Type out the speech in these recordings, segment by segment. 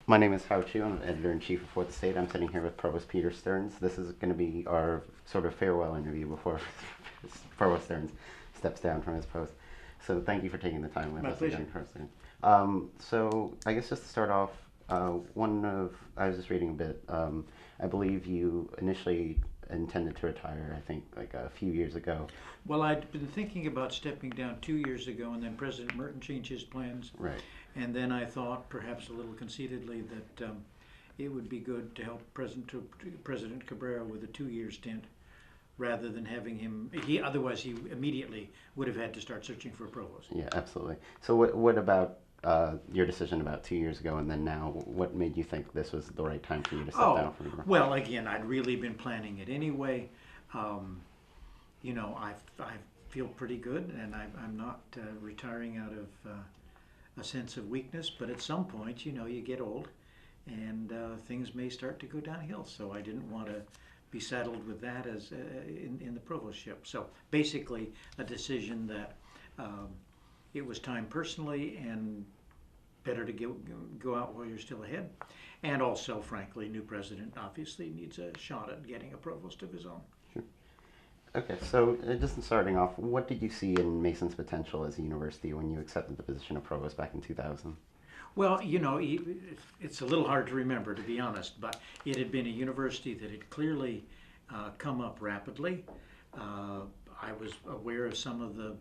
My name is Hau Chu. I'm editor-in-chief of Fourth Estate. I'm sitting here with Provost Peter Stearns. This is going to be our sort of farewell interview before Provost Stearns steps down from his post. So thank you for taking the time with My us pleasure. again, President. So I guess just to start off, I was just reading a bit. I believe you initially intended to retire, I think, like a few years ago. Well, I'd been thinking about stepping down 2 years ago, and then President Merton changed his plans. Right. And then I thought, perhaps a little conceitedly, that it would be good to help President Cabrera with a 2 year stint rather than having him. Otherwise, he immediately would have had to start searching for a provost. Yeah, absolutely. So what about your decision about 2 years ago and then now? What made you think this was the right time for you to step down Oh, from your? well, again, I'd really been planning it anyway. Um, I feel pretty good, and I'm not retiring out of a sense of weakness, but at some point, you get old and things may start to go downhill. So I didn't want to be saddled with that as in the provostship. So basically, a decision that it was time personally and better to go out while you're still ahead. And also, frankly, new president obviously needs a shot at getting a provost of his own. Okay, so just starting off, what did you see in Mason's potential as a university when you accepted the position of provost back in 2000? Well, it's a little hard to remember, to be honest, but it had been a university that had clearly come up rapidly. I was aware of some of the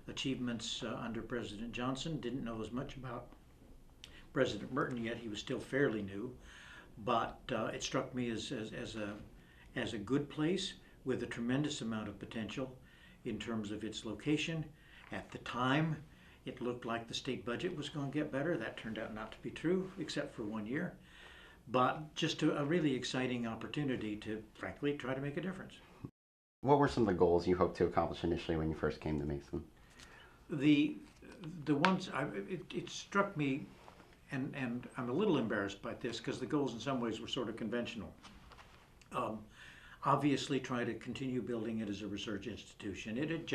achievements under President Johnson, didn't know as much about President Merton yet. He was still fairly new, but it struck me as a good place with a tremendous amount of potential in terms of its location. At the time, it looked like the state budget was going to get better. That turned out not to be true, except for 1 year. But just a really exciting opportunity to, frankly, try to make a difference. What were some of the goals you hoped to accomplish initially when you first came to Mason? The the ones it struck me, and I'm a little embarrassed by this because the goals in some ways were sort of conventional. Um, Obviously, try to continue building it as a research institution. It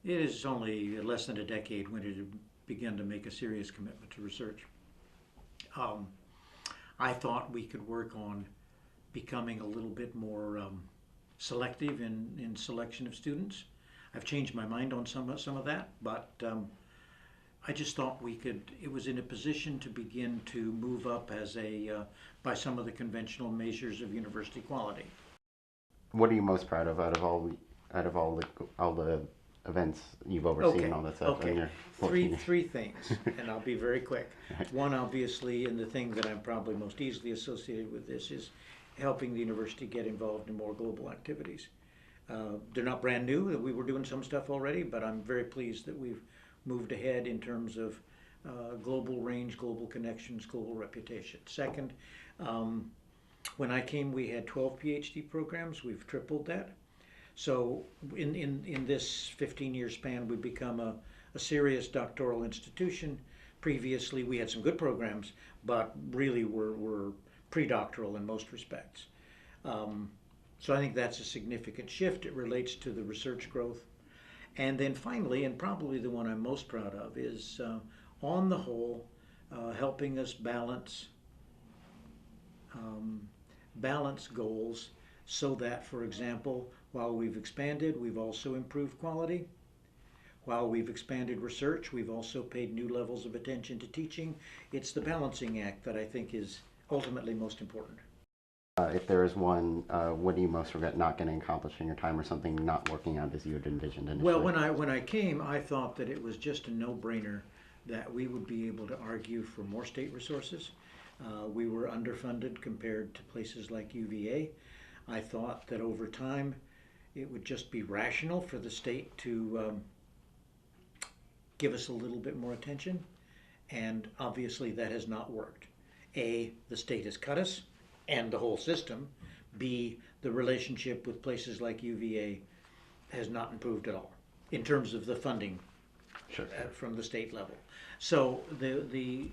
is only less than a decade when it had begun to make a serious commitment to research. Um, I thought we could work on becoming a little bit more selective in selection of students. I've changed my mind on some of that, but I just thought it was in a position to begin to move up by some of the conventional measures of university quality. What are you most proud of out of all the events you've overseen Okay, and all that stuff in okay. your 14 Three, years? three things, and I'll be very quick. One, obviously, and the thing that I'm probably most easily associated with this is helping the university get involved in more global activities. They're not brand new, that we were doing some stuff already, but I'm very pleased that we've moved ahead in terms of global range, global connections, global reputation. Second, when I came, we had 12 PhD programs. We've tripled that. So in this 15-year span, we've become a serious doctoral institution. Previously, we had some good programs, but really were pre-doctoral in most respects. So I think that's a significant shift. It relates to the research growth. And then finally, and probably the one I'm most proud of, is on the whole, helping us balance goals so that, for example, while we've expanded, we've also improved quality. While we've expanded research, we've also paid new levels of attention to teaching. It's the balancing act that I think is ultimately most important. If there is one, what do you most regret not getting accomplished in your time, or something not working out as you had envisioned initially? Well, when I came, I thought that it was just a no-brainer that we would be able to argue for more state resources. We were underfunded compared to places like UVA. I thought that over time it would just be rational for the state to give us a little bit more attention, and obviously that has not worked. A, the state has cut us and the whole system. B, the relationship with places like UVA has not improved at all in terms of the funding Sure. from the state level. So the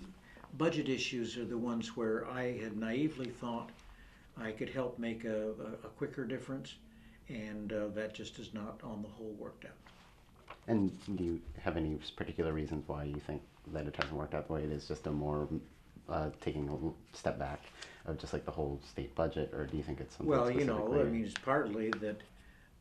budget issues are the ones where I had naively thought I could help make a quicker difference, and that just has not on the whole worked out. And do you have any particular reasons why you think that it hasn't worked out the way it is? Just a more taking a step back of just like the whole state budget, or do you think it's something Well, specifically? I mean, it's partly that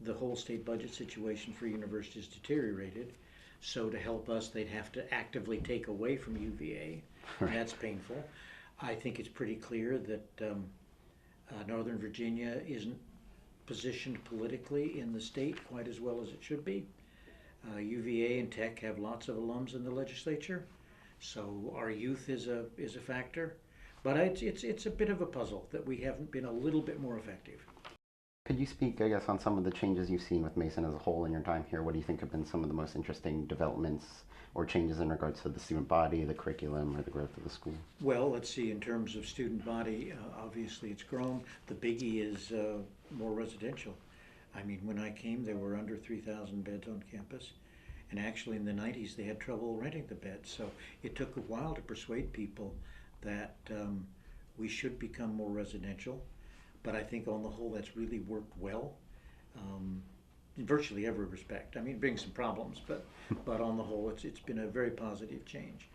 the whole state budget situation for universities deteriorated. So to help us, they'd have to actively take away from UVA. Right. That's painful. I think it's pretty clear that Northern Virginia isn't positioned politically in the state quite as well as it should be. UVA and Tech have lots of alums in the legislature, so our youth is a factor. But it's a bit of a puzzle that we haven't been a little bit more effective. Could you speak, I guess, on some of the changes you've seen with Mason as a whole in your time here? What do you think have been some of the most interesting developments or changes in regards to the student body, the curriculum, or the growth of the school? Well, let's see, in terms of student body, obviously it's grown. The biggie is more residential. I mean, when I came, there were under 3,000 beds on campus. And actually in the 90s, they had trouble renting the beds. So it took a while to persuade people that we should become more residential. But I think on the whole, that's really worked well in virtually every respect. I mean, it brings some problems, but on the whole, it's been a very positive change.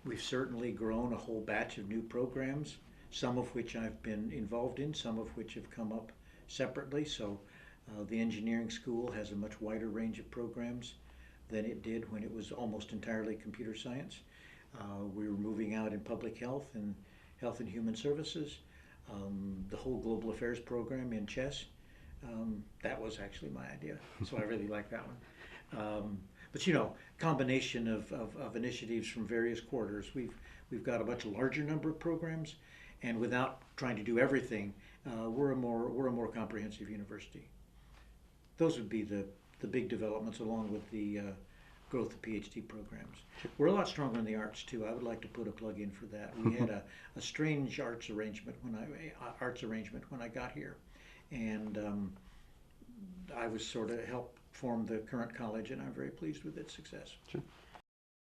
We've certainly grown a whole batch of new programs, some of which I've been involved in, some of which have come up separately. So the engineering school has a much wider range of programs than it did when it was almost entirely computer science. We were moving out in public health and health and human services. The whole global affairs program in chess, that was actually my idea, so I really like that one. But combination of initiatives from various quarters. We've got a much larger number of programs, and without trying to do everything, we're a more comprehensive university. Those would be the big developments, along with the growth of PhD programs. We're a lot stronger in the arts too. I would like to put a plug in for that. We had a strange arts arrangement when I got here, and I was sort of helped form the current college, and I'm very pleased with its success. Sure.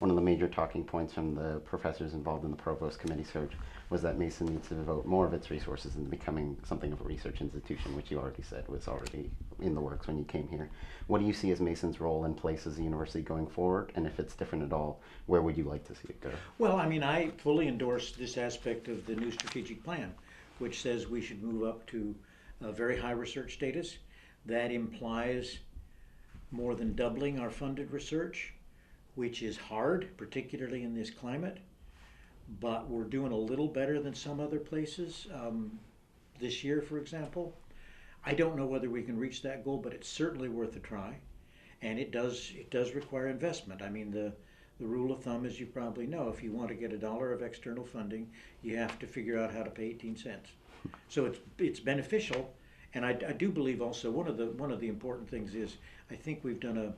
One of the major talking points from the professors involved in the Provost committee search was that Mason needs to devote more of its resources into becoming something of a research institution, which you already said was already in the works when you came here. What do you see as Mason's role and place as a university going forward? And if it's different at all, where would you like to see it go? Well, I mean, I fully endorse this aspect of the new strategic plan, which says we should move up to a very high research status. That implies more than doubling our funded research, which is hard, particularly in this climate, but we're doing a little better than some other places. This year, for example, I don't know whether we can reach that goal, but it's certainly worth a try, and it does require investment. I mean, the rule of thumb, as you probably know, if you want to get $1 of external funding, you have to figure out how to pay 18 cents. So it's beneficial, and I do believe also one of the important things is I think we've done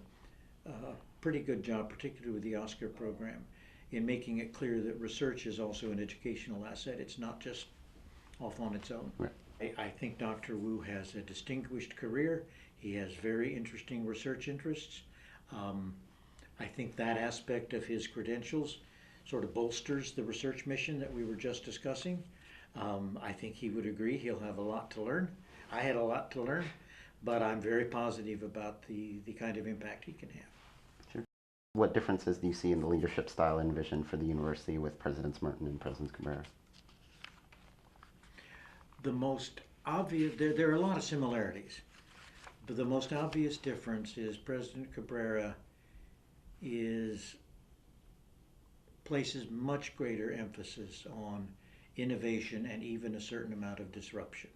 a pretty good job, particularly with the Oscar program, in making it clear that research is also an educational asset. It's not just off on its own. Right. I think Dr. Wu has a distinguished career. He has very interesting research interests. I think that aspect of his credentials sort of bolsters the research mission that we were just discussing. I think he would agree he'll have a lot to learn. I had a lot to learn, but I'm very positive about the kind of impact he can have. Sure. What differences do you see in the leadership style and vision for the university with Presidents Merton and President Cabrera? The most obvious, there are a lot of similarities, but the most obvious difference is President Cabrera places much greater emphasis on innovation and even a certain amount of disruption.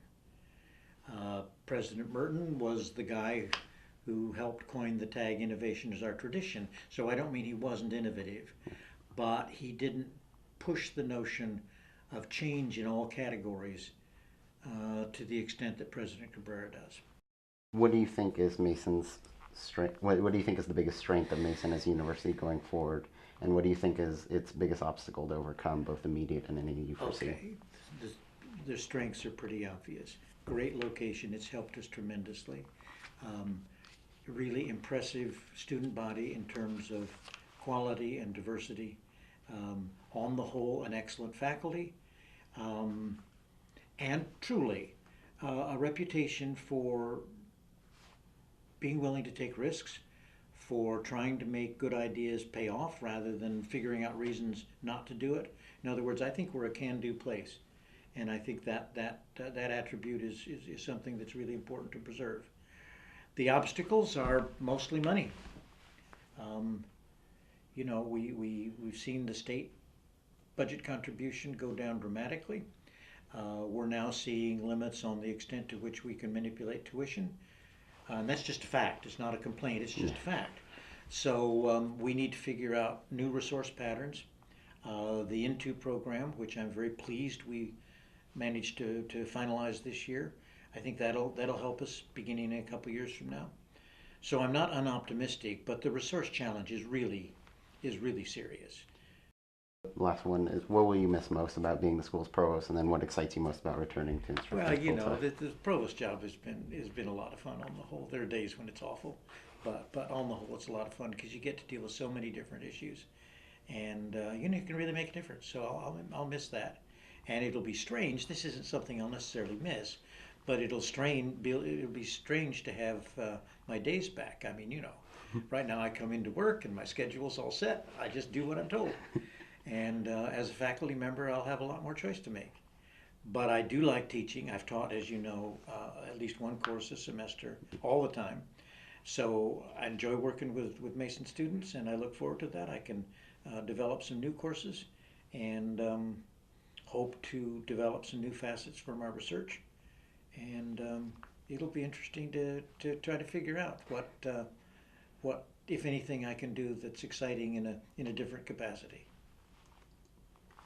President Merton was the guy who helped coin the tag "innovation is our tradition," so I don't mean he wasn't innovative, but he didn't push the notion of change in all categories to the extent that President Cabrera does. What do you think is Mason's strength? What do you think is the biggest strength of Mason as a university going forward? And what do you think is its biggest obstacle to overcome, both immediate and anything you foresee? Okay, the strengths are pretty obvious. Great location, it's helped us tremendously. Really impressive student body in terms of quality and diversity. On the whole, an excellent faculty. And truly, a reputation for being willing to take risks, for trying to make good ideas pay off rather than figuring out reasons not to do it. In other words, I think we're a can-do place. And I think that attribute is something that's really important to preserve. The obstacles are mostly money. Um, we've seen the state budget contribution go down dramatically. We're now seeing limits on the extent to which we can manipulate tuition. And that's just a fact. It's not a complaint, it's just a fact. So we need to figure out new resource patterns. The Into program, which I'm very pleased we managed to finalize this year, I think that'll help us beginning in a couple years from now. So I'm not unoptimistic, but the resource challenge is really serious. Last one is, what will you miss most about being the school's provost, and then what excites you most about returning to instructing Well, full-time? the provost job has been a lot of fun on the whole. There are days when it's awful, but on the whole, it's a lot of fun because you get to deal with so many different issues, and you can really make a difference. So I'll miss that, and it'll be strange. This isn't something I'll necessarily miss, but it'll be strange to have my days back. I mean, right now I come into work and my schedule's all set. I just do what I'm told. And as a faculty member, I'll have a lot more choice to make. But I do like teaching. I've taught, as you know, at least one course a semester all the time. So I enjoy working with Mason students, and I look forward to that. I can develop some new courses and hope to develop some new facets from our research. And it'll be interesting to try to figure out what, if anything, I can do that's exciting in a different capacity.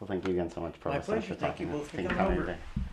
Well, thank you again so much, Provost. My pleasure. for Thank you talking. both for Thank you coming for over. today.